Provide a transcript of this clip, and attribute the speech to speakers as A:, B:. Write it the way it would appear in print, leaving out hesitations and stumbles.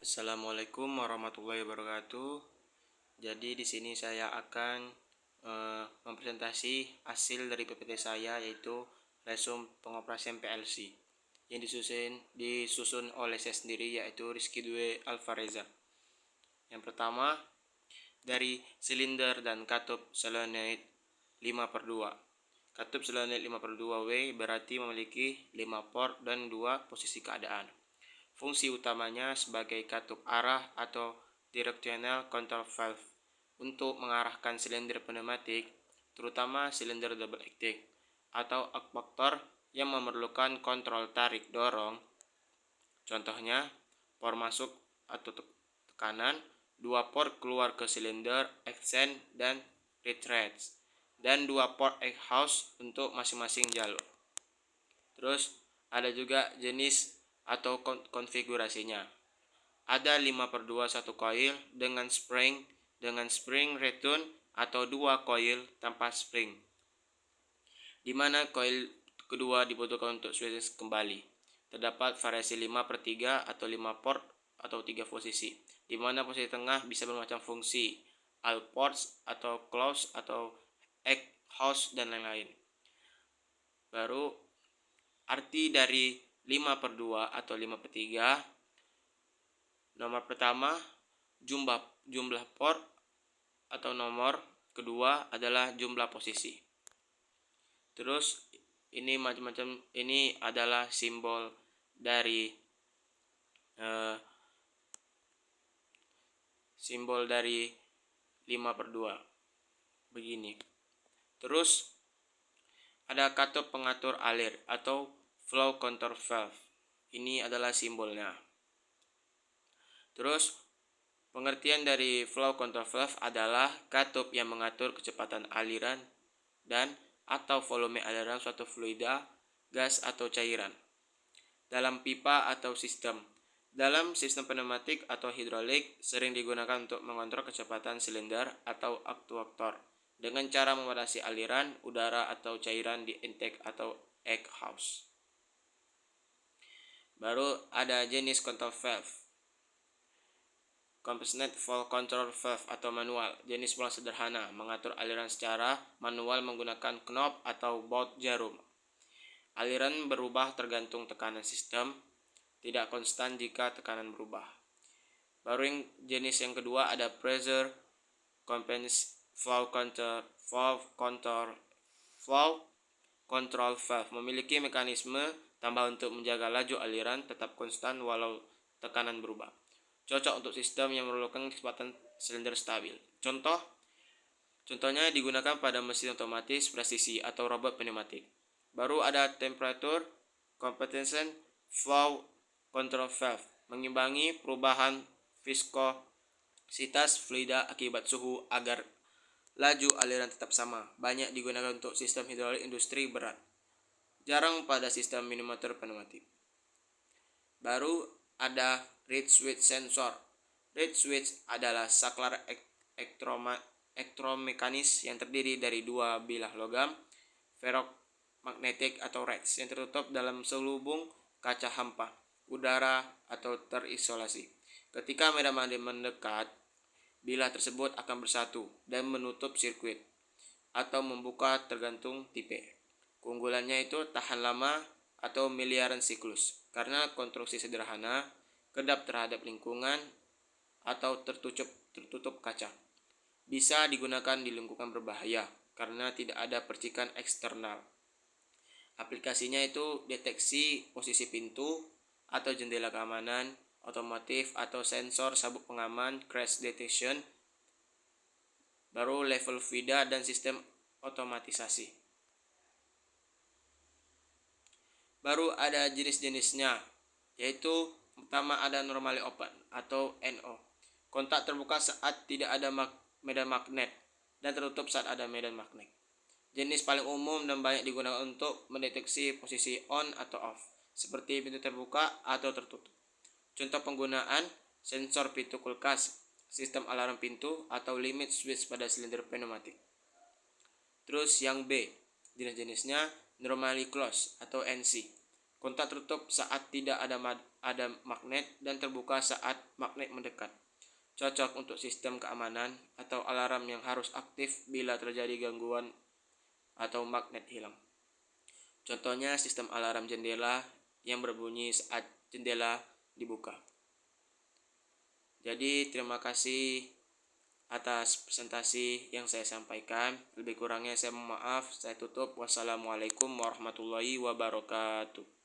A: Assalamualaikum warahmatullahi wabarakatuh. Jadi di sini saya akan mempresentasi hasil dari PPT saya, yaitu resume pengoperasian PLC yang disusun oleh saya sendiri, yaitu Rizky Dwi Alvareza. Yang pertama, dari silinder dan katup solenoid 5/2. Katup solenoid 5/2W berarti memiliki 5 port dan 2 posisi keadaan. Fungsi utamanya sebagai katup arah atau directional control valve untuk mengarahkan silinder pneumatik, terutama silinder double acting atau aktuator yang memerlukan kontrol tarik dorong. Contohnya, por masuk atau tekanan, 2 port keluar ke silinder, exhaust dan retreat, dan 2 port exhaust untuk masing-masing jalur. Terus ada juga jenis atau konfigurasinya. Ada 5/2 satu coil dengan spring return atau 2 coil tanpa spring, di mana coil kedua dibutuhkan untuk switch kembali. Terdapat variasi 5/3 atau 5 port atau 3 posisi, di mana posisi tengah bisa bermacam fungsi, all ports atau close atau exhaust dan lain-lain. Baru arti dari 5/2 atau 5/3. Nomor pertama, jumlah port atau nomor kedua adalah jumlah posisi. Terus ini macam-macam, ini adalah simbol dari 5/2 begini. Terus ada katup pengatur alir atau flow control valve. Ini adalah simbolnya. Terus pengertian dari flow control valve adalah katup yang mengatur kecepatan aliran dan atau volume aliran suatu fluida, gas atau cairan dalam pipa atau sistem. Dalam sistem pneumatik atau hidrolik sering digunakan untuk mengontrol kecepatan silinder atau aktuator dengan cara membatasi aliran udara atau cairan di intake atau exhaust. Baru ada jenis control valve. Compassionate flow control valve atau manual, jenis bola sederhana, mengatur aliran secara manual menggunakan knob atau baut jarum. Aliran berubah tergantung tekanan sistem, tidak konstan jika tekanan berubah. Baru jenis yang kedua ada pressure compensed flow control valve, memiliki mekanisme tambah untuk menjaga laju aliran tetap konstan walau tekanan berubah. Cocok untuk sistem yang memerlukan kecepatan silinder stabil. Contohnya digunakan pada mesin otomatis presisi atau robot pneumatik. Baru ada temperature compensation flow control valve, mengimbangi perubahan viskositas fluida akibat suhu agar laju aliran tetap sama. Banyak digunakan untuk sistem hidrolik industri berat, jarang pada sistem miniatur pneumatik. Baru ada reed switch sensor. Reed switch adalah saklar elektromekanis yang terdiri dari 2 bilah logam ferromagnetik atau reeds yang tertutup dalam selubung kaca hampa udara atau terisolasi. Ketika medan magnet mendekat, bilah tersebut akan bersatu dan menutup sirkuit atau membuka tergantung tipe. Keunggulannya itu tahan lama atau miliaran siklus karena konstruksi sederhana, kedap terhadap lingkungan atau tertutup kaca. Bisa digunakan di lingkungan berbahaya karena tidak ada percikan eksternal. Aplikasinya itu deteksi posisi pintu atau jendela keamanan otomotif atau sensor sabuk pengaman crash detection. Baru level FIDA dan sistem otomatisasi. Baru ada jenis-jenisnya, yaitu pertama ada normally open atau NO. Kontak terbuka saat tidak ada medan magnet dan tertutup saat ada medan magnet. Jenis paling umum dan banyak digunakan untuk mendeteksi posisi on atau off, seperti pintu terbuka atau tertutup. Contoh penggunaan sensor pintu kulkas, sistem alarm pintu atau limit switch pada silinder pneumatik. Terus yang B, jenis-jenisnya normally close atau NC. Kontak tertutup saat tidak ada ada magnet dan terbuka saat magnet mendekat. Cocok untuk sistem keamanan atau alarm yang harus aktif bila terjadi gangguan atau magnet hilang. Contohnya sistem alarm jendela yang berbunyi saat jendela dibuka. Jadi terima kasih atas presentasi yang saya sampaikan. Lebih kurangnya saya mohon maaf. Saya tutup. Wassalamualaikum warahmatullahi wabarakatuh.